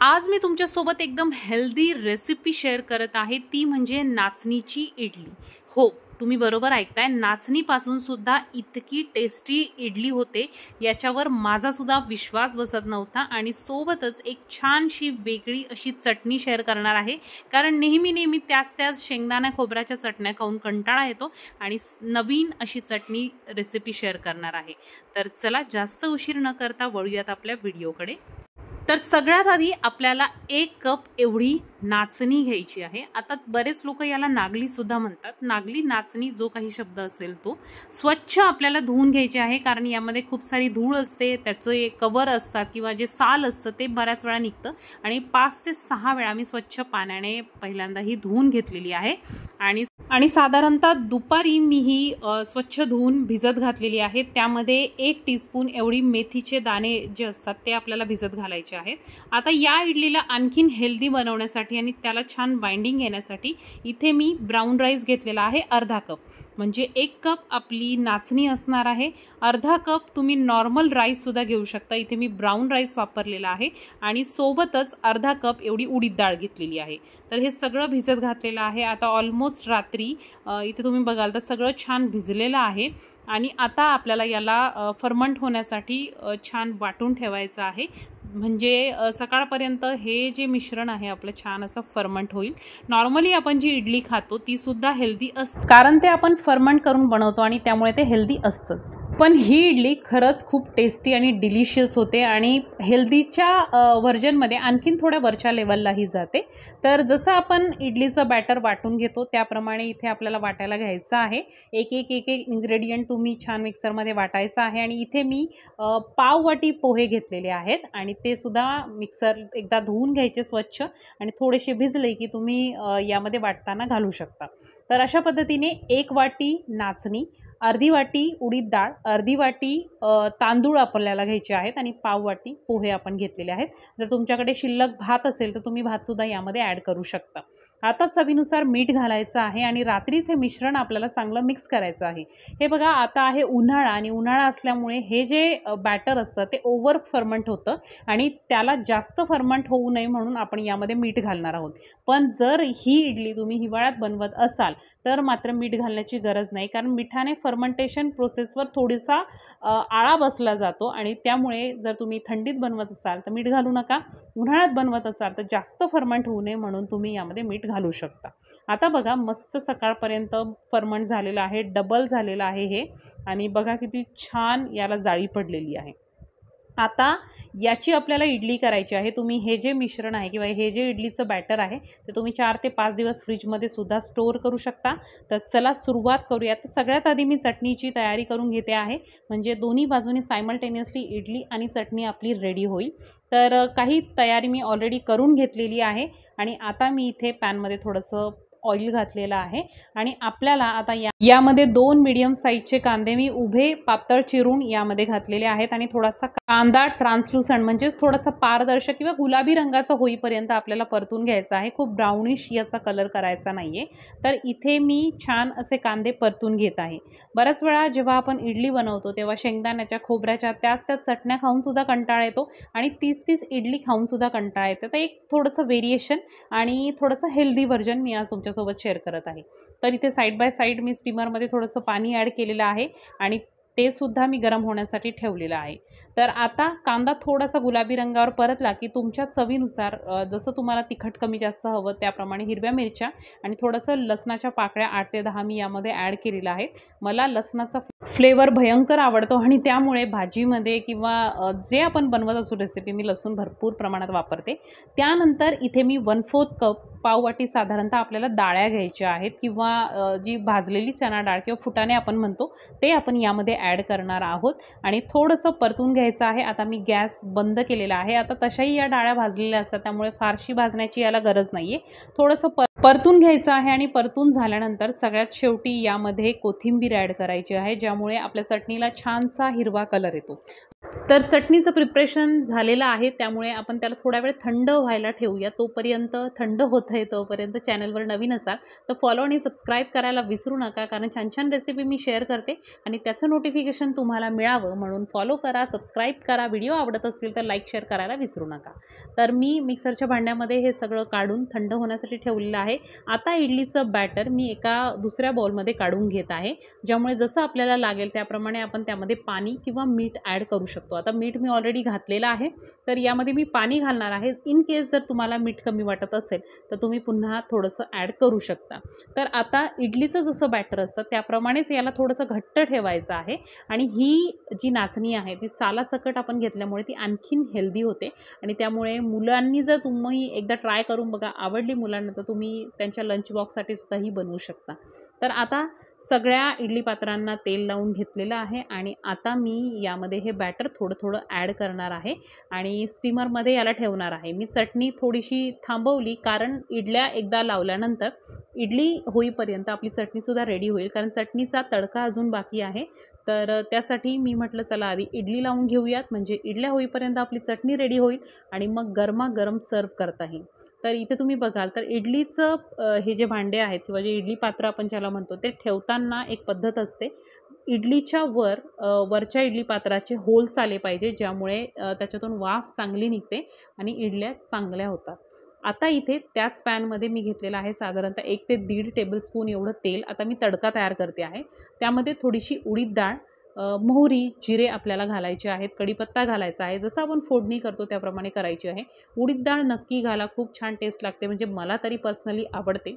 आज मी तुमच्यासोबत एकदम हेल्दी रेसिपी शेअर करत आहे, ती म्हणजे नाचणीची इडली। हो, तुम्ही बरोबर ऐकताय, नाचणीपासून सुद्धा इतकी टेस्टी इडली होते याच्यावर माझा सुद्धा विश्वास बसत नव्हता। आणि सोबतच एक छानशी वेगळी अशी चटणी शेअर करणार आहे, कारण नेहमी त्याच शेंगदाणा खोबऱ्याच्या चटण्या खाऊन कंटाळा येतो आणि नवीन अशी चटणी रेसिपी शेअर करणार आहे। तर चला जास्त उशीर न करता वळूयात आपल्या व्हिडिओकडे। तर सगळ्यात आधी आपल्याला 1 कप एवढी नाचणी घ्यायची आहे। आता बरेच लोक याला नागली सुद्धा म्हणतात। नागली, नाचणी जो काही शब्द असेल तो स्वच्छ आपल्याला धुवून घ्यायचे आहे, कारण यामध्ये खूप सारी धूळ असते, त्याचे कवर असतात किंवा जे साल असतं ते बऱ्याच वेळा निघतं। आणि 5 ते 6 वेळा मी स्वच्छ पाण्याने पहिल्यांदा ही धुवून घेतलेली आहे। आणि साधारणतः दुपारी मी ही स्वच्छ धुवून भिजत घातलेली आहे। त्यामध्ये 1 टीस्पून एवढी मेथीचे दाणे जे असतात ते आपल्याला भिजत घालायचे आहेत। आता या इडलीला आणखीन हेल्दी बनवण्यासाठी आणि त्याला छान बाइंडिंग येण्यासाठी इथे मी ब्राउन राईस घेतलेला आहे अर्धा कप। म्हणजे 1 कप आपली नाचणी असणार आहे, अर्धा कप तुम्ही नॉर्मल राईस सुद्धा घेऊ शकता। इथे मी ब्राउन राईस वापरलेला आहे आणि सोबतच अर्धा कप एवढी उडीद डाळ घेतलेली आहे। तर हे सगळं भिजत घातलेलं आहे। आता ऑलमोस्ट रात्री इथे तुम्ही बघाल तर सगळं छान भिजलेलं आहे। आणि आता आपल्याला याला फर्मंट होण्यासाठी छान वाटून ठेवायचं आहे, म्हणजे सकाळपर्यंत हे जे मिश्रण आहे आपलं छान असं फर्मंट होईल। नॉर्मली आपण जी इडली खातो ती सुद्धा हेल्दी असते, कारण ते आपण फर्मंट करून बनवतो आणि त्यामुळे ते हेल्दी असतंच। पण ही इडली खरंच खूप टेस्टी आणि डिलिशियस होते आणि हेल्दीच्या व्हर्जनमध्ये आणखीन थोड्या वरच्या लेवललाही जाते। तर जसं आपण इडलीचं बॅटर वाटून घेतो त्याप्रमाणे इथे आपल्याला वाटायला घ्यायचं आहे। एक इन्ग्रेडियंट तुम्ही छान मिक्सरमध्ये वाटायचं आहे। आणि इथे मी पाव वाटी पोहे घेतलेले आहेत आणि ते सुद्धा मिक्सर एकदा धुवून घ्यायचे स्वच्छ, आणि थोडेसे भिजले की तुम्ही यामध्ये वाटताना घालू शकता। तर अशा पद्धतीने 1 वाटी नाचणी, अर्धी वाटी उडीद डाळ, अर्धी वाटी तांदूळ आपल्याला घ्यायचे आहेत आणि पाव वाटी पोहे आपण घेतलेले आहेत। जर तुमच्याकडे शिल्लक भात असेल तर तुम्ही भात सुद्धा यामध्ये ॲड करू शकता। आता चवीनुसार मीठ घालायचं आहे आणि रात्रीचे मिश्रण आपल्याला चांगलं मिक्स करायचं आहे। हे बघा, आता आहे उन्हाळा आणि उन्हाळा असल्यामुळे हे जे बॅटर असतं ते ओव्हर फर्मंट होतं आणि त्याला जास्त फर्मंट होऊ नये म्हणून आपण यामध्ये मीठ घालणार आहोत। पण जर ही इडली तुम्ही हिवाळ्यात बनवत असाल तर मात्र मीठ घालण्याची गरज नाही, कारण मिठाने फर्मेंटेशन प्रोसेसवर थोडीसा आळा बसला जातो आणि त्यामुळे जर तुम्ही थंडीत बनवत असाल तर मीठ घालू नका। उन्हाळ्यात बनवत असाल तर जास्त फर्मंट होऊ नये म्हणून तुम्ही यामध्ये मीठ घालू शकता। आता बघा, मस्त सकाळपर्यंत फर्मंट झालेलं आहे, डबल झालेलं आहे हे, आणि बघा किती छान याला जाळी पडलेली आहे। आता याची आपल्याला इडली करायची आहे। तुम्ही हे जे मिश्रण आहे किंवा हे जे इडलीचं बॅटर आहे ते तुम्ही 4 ते 5 दिवस फ्रीजमध्ये सुद्धा स्टोअर करू शकता। तर चला सुरुवात करूया। तर सगळ्यात आधी मी चटणीची तयारी करून घेते आहे, म्हणजे दोन्ही बाजूनी सायमल्टेनियसली इडली आणि चटणी आपली रेडी होईल। तर काही तयारी मी ऑलरेडी करून घेतलेली आहे आणि आता मी इथे पॅनमध्ये थोडंसं ऑइल घातलेलं आहे आणि आपल्याला आता यामध्ये 2 मीडियम साईजचे कांदे मी उभे पातळ चिरून यामध्ये घातलेले आहेत आणि थोडासा कांदा ट्रान्सलुसंट म्हणजेच थोडासा पारदर्शक किंवा गुलाबी रंगाचा होईपर्यंत आपल्याला परतून घ्यायचा आहे। खूप ब्राउनिश याचा कलर करायचा नाहीये। तर इथे मी छान असे कांदे परतून घेत आहे। बऱ्याच वेळा जेव्हा आपण इडली बनवतो तेव्हा शेंगदाण्याच्या खोबऱ्याच्या त्याच चटण्या खाऊन सुद्धा कंटाळा येतो आणि 30 इडली खाऊन सुद्धा कंटाळा येतो। तर एक थोडंसं व्हेरिएशन आणि थोडंसं हेल्दी व्हर्जन मी आज तुमच्यासोबत शेअर करत आहे। तर इथे साईड बाय साईड मी स्टीमरमध्ये थोडंसं पाणी ॲड केलेलं आहे आणि ते सुद्धा मी गरम होण्यासाठी ठेवलेलं आहे। तर आता कांदा थोडासा गुलाबी रंगावर परतला की तुमच्या चवीनुसार जसं तुम्हाला तिखट कमी जास्त हवं त्याप्रमाणे हिरव्या मिरच्या आणि थोडंसं लसणाच्या पाकळ्या 8 ते 10 मी यामध्ये ॲड केलेलं आहे। मला लसणाचा फ्लेवर भयंकर आवडतो आणि त्यामुळे भाजीमध्ये किंवा जे आपण बनवत असू रेसिपी मी लसूण भरपूर प्रमाणात वापरते। त्यानंतर इथे मी 1/4 कप पाववाटी साधारणतः आपल्याला डाळ्या घ्यायच्या आहेत किंवा जी भाजलेली चणा डाळ किंवा फुटाणे आपण म्हणतो ते आपण यामध्ये ॲड करणार आहोत आणि थोडंसं परतून घ्यायचं आहे। आता मी गॅस बंद केलेला आहे। आता तशाही या डाळ्या भाजलेल्या असतात त्यामुळे फारशी भाजण्याची याला गरज नाहीये। थोडंसं परतून घ्यायचं आहे आणि परतून झाल्यानंतर सगळ्यात शेवटी यामध्ये कोथिंबीर ॲड करायची आहे, ज्यामुळे आपल्या चटणीला छानसा हिरवा कलर येतो। तर चटणीचं प्रिपरेशन झालेलं आहे, त्यामुळे आपण त्याला थोडा वेळ थंड व्हायला ठेवूया. तोपर्यंत थंड होतं आहे तोपर्यंत चॅनलवर नवीन असाल तर फॉलो आणि सबस्क्राईब करायला विसरू नका, कारण छान छान रेसिपी मी शेअर करते आणि त्याचं नोटिफिकेशन तुम्हाला मिळावं म्हणून फॉलो करा, सबस्क्राईब करा. व्हिडिओ आवडत असतील तर लाईक शेअर करायला विसरू नका. तर मी मिक्सरच्या भांड्यामध्ये हे सगळं काढून थंड होण्यासाठी ठेवलेलं आहे. आता इडलीचं बॅटर मी एका दुसऱ्या बाउलमध्ये काढून घेत आहे, ज्यामुळे जसं आपल्याला लागेल त्याप्रमाणे आपण त्यामध्ये पाणी किंवा मीठ ॲड करू शकतो. आता मीठ मी ऑलरेडी घातलेलं आहे, तर यामध्ये मी पाणी घालणार आहे. इन केस जर तुम्हाला मीठ कमी वाटत असेल तर तुम्ही पुन्हा थोडंसं ॲड करू शकता. तर आता इडलीचं जसं बॅटर असतं त्याप्रमाणेच याला थोडंसं घट्ट ठेवायचं आहे आणि ही जी नाचणी आहे ती सालासकट आपण घेतल्यामुळे ती आणखीन हेल्दी होते आणि त्यामुळे मुलांनी जर तुम्ही एकदा ट्राय करून बघा, आवडली मुलांना तर तुम्ही त्यांच्या लंच बॉक्ससाठी सुद्धाही बनवू शकता. तर आता सगळ्या इडली पात्रांना तेल लावून घेतलेलं आहे आणि आता मी यामध्ये हे बॅटर थोडं थोडं ॲड करणार आहे आणि स्टीमरमध्ये याला ठेवणार आहे. मी चटणी थोडीशी थांबवली, कारण इडल्या एकदा लावल्यानंतर इडली होईपर्यंत आपली चटणीसुद्धा रेडी होईल, कारण चटणीचा तडका अजून बाकी आहे. तर त्यासाठी मी म्हटलं चला आधी इडली लावून घेऊयात, म्हणजे इडल्या होईपर्यंत आपली चटणी रेडी होईल आणि मग गरमागरम सर्व करता येईल. तर इथे तुम्ही बघाल तर इडलीचं हे जे भांडे आहेत किंवा जे इडली पात्र आपण ज्याला म्हणतो ते ठेवताना एक पद्धत असते. इडलीच्या वरच्या इडली पात्राचे होल्स आले पाहिजे, ज्यामुळे त्याच्यातून वाफ चांगली निघते आणि इडल्या चांगल्या होतात. आता इथे त्याच पॅनमध्ये मी घेतलेलं आहे साधारणतः 1 ते 1.5 टेबलस्पून एवढं तेल. आता मी तडका तयार करते आहे. त्यामध्ये थोडीशी उडीद डाळ, मोहरी, जिरे आपल्याला घालायचे आहेत, कढीपत्ता घालायचा आहे. जसं आपण फोडणी करतो त्याप्रमाणे करायची आहे. उडीद डाळ नक्की घाला, खूप छान टेस्ट लागते, म्हणजे मला तरी पर्सनली आवडते.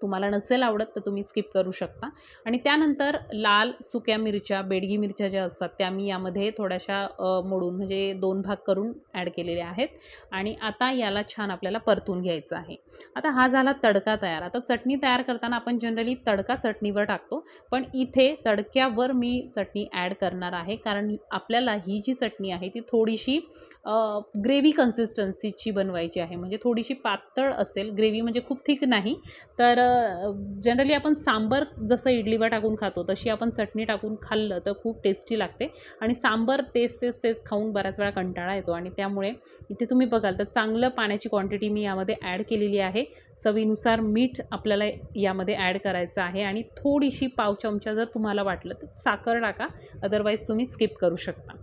तुम्हाला नसेल आवडत तर तुम्ही स्किप करू शकता. आणि त्यानंतर लाल सुक्या मिरच्या, बेडगी मिरच्या ज्या असतात त्या मी यामध्ये थोड्याशा मोडून म्हणजे 2 भाग करून ॲड केलेले आहेत आणि आता याला छान आपल्याला परतून घ्यायचं आहे. आता हा झाला तडका तयार. आता चटणी तयार करताना आपण जनरली तडका चटणीवर टाकतो, पण इथे तडक्यावर मी चटणी ॲड करणार आहे, कारण आपल्याला ही जी चटणी आहे ती थोडीशी ग्रेव्ही कन्सिस्टन्सीची बनवायची आहे, म्हणजे थोडीशी पातळ असेल. ग्रेव्ही म्हणजे खूप थिक नाही. तर जनरली आपण सांबर जसं इडलीवर टाकून खातो तशी आपण चटणी टाकून खाल्लं तर खूप टेस्टी लागते आणि सांबर तेच खाऊन बऱ्याच वेळा कंटाळा येतो आणि त्यामुळे इथे तुम्ही बघाल तर चांगलं पाण्याची क्वांटिटी मी यामध्ये ॲड केलेली आहे. चवीनुसार मीठ आपल्याला यामध्ये ॲड करायचं आहे आणि थोडीशी पाव चमचा जर तुम्हाला वाटलं तर साखर टाका, अदरवाईज तुम्ही स्किप करू शकता.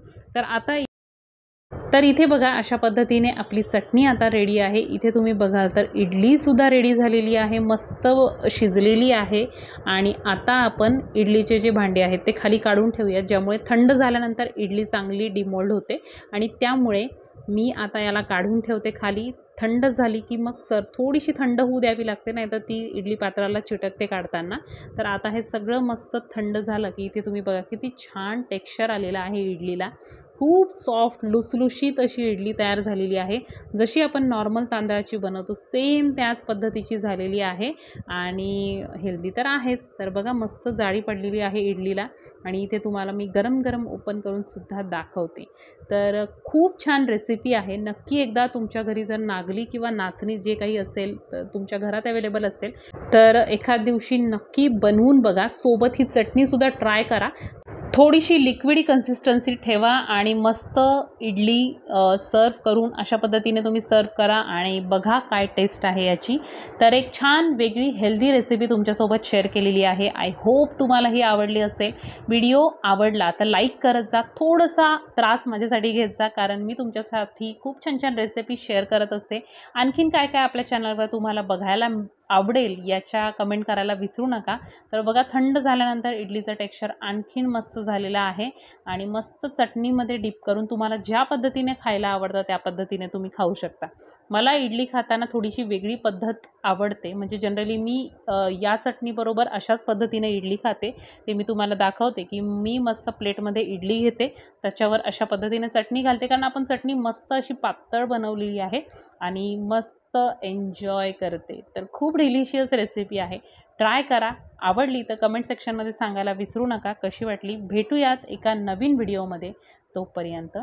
तर इथे बघा अशा पद्धतीने आपली चटणी आता रेडी आहे. इथे तुम्ही बघाल तर इडलीसुद्धा रेडी झालेली आहे, मस्त शिजलेली आहे. आणि आता आपण इडलीचे जे भांडे आहेत ते खाली काढून ठेवूयात, ज्यामुळे थंड झाल्यानंतर इडली चांगली डिमोल्ड होते आणि त्यामुळे मी आता याला काढून ठेवते खाली. थंड झाली की मग थोडीशी थंड होऊ द्यावी लागते, नाही तर ती इडली पात्राला चिटकते काढताना. तर आता हे सगळं मस्त थंड झालं की इथे तुम्ही बघा किती छान टेक्स्चर आलेलं आहे इडलीला. खूप सॉफ्ट लुसलुशीत अशी इडली तयार झालेली आहे, जशी आपण नॉर्मल तांदळाची बनवतो सेम त्याच पद्धतीची झालेली आहे आणि हेल्दी तर आहेच. तर बघा मस्त जाळी पडलेली आहे इडलीला आणि इथे तुम्हाला मी गरम गरम ओपन करून सुद्धा दाखवते. तर खूप छान रेसिपी आहे. नक्की एकदा तुमच्या घरी जर नागली किंवा नाचणी जे काही असेल तर तुमच्या घरात अवेलेबल असेल तर एखाद दिवशी नक्की बनवून बघा. सोबत ही चटणीसुद्धा ट्राय करा. थोडीशी लिक्विडी कन्सिस्टन्सी ठेवा आणि मस्त इडली सर्व करून अशा पद्धतीने तुम्ही सर्व करा आणि बघा काय टेस्ट आहे याची. तर एक छान वेगळी हेल्दी रेसिपी तुमच्यासोबत शेअर केलेली आहे. आय होप तुम्हाला ही आवडली असेल. व्हिडिओ आवडला तर लाईक करत जा, थोडासा त्रास माझ्यासाठी घेत जा, कारण मी तुमच्यासाठी खूप छान छान रेसिपी शेअर करत असते. आणखीन काय काय आपल्या चॅनलवर तुम्हाला बघायला आवडेल याच्या कमेंट करायला विसरू नका. तर बघा थंड झाल्यानंतर इडलीचं टेक्स्चर आणखीन मस्त झालेलं आहे आणि मस्त चटणीमध्ये डिप करून तुम्हाला ज्या पद्धतीने खायला आवडतं त्या पद्धतीने तुम्ही खाऊ शकता. मला इडली खाताना थोडीशी वेगळी पद्धत आवडते, म्हणजे जनरली मी या चटणीबरोबर अशाच पद्धतीने इडली खाते. ते मी तुम्हाला दाखवते की मी मस्त प्लेटमध्ये इडली घेते, त्याच्यावर अशा पद्धतीने चटणी घालते, कारण आपण चटणी मस्त अशी पातळ बनवलेली आहे आणि मस्त एन्जॉय करते. तर खूप डिलिशियस रेसिपी आहे, ट्राय करा. आवडली तर कमेंट सेक्शनमध्ये सांगायला विसरू नका कशी वाटली. भेटूयात एका नवीन व्हिडिओमध्ये. तोपर्यंत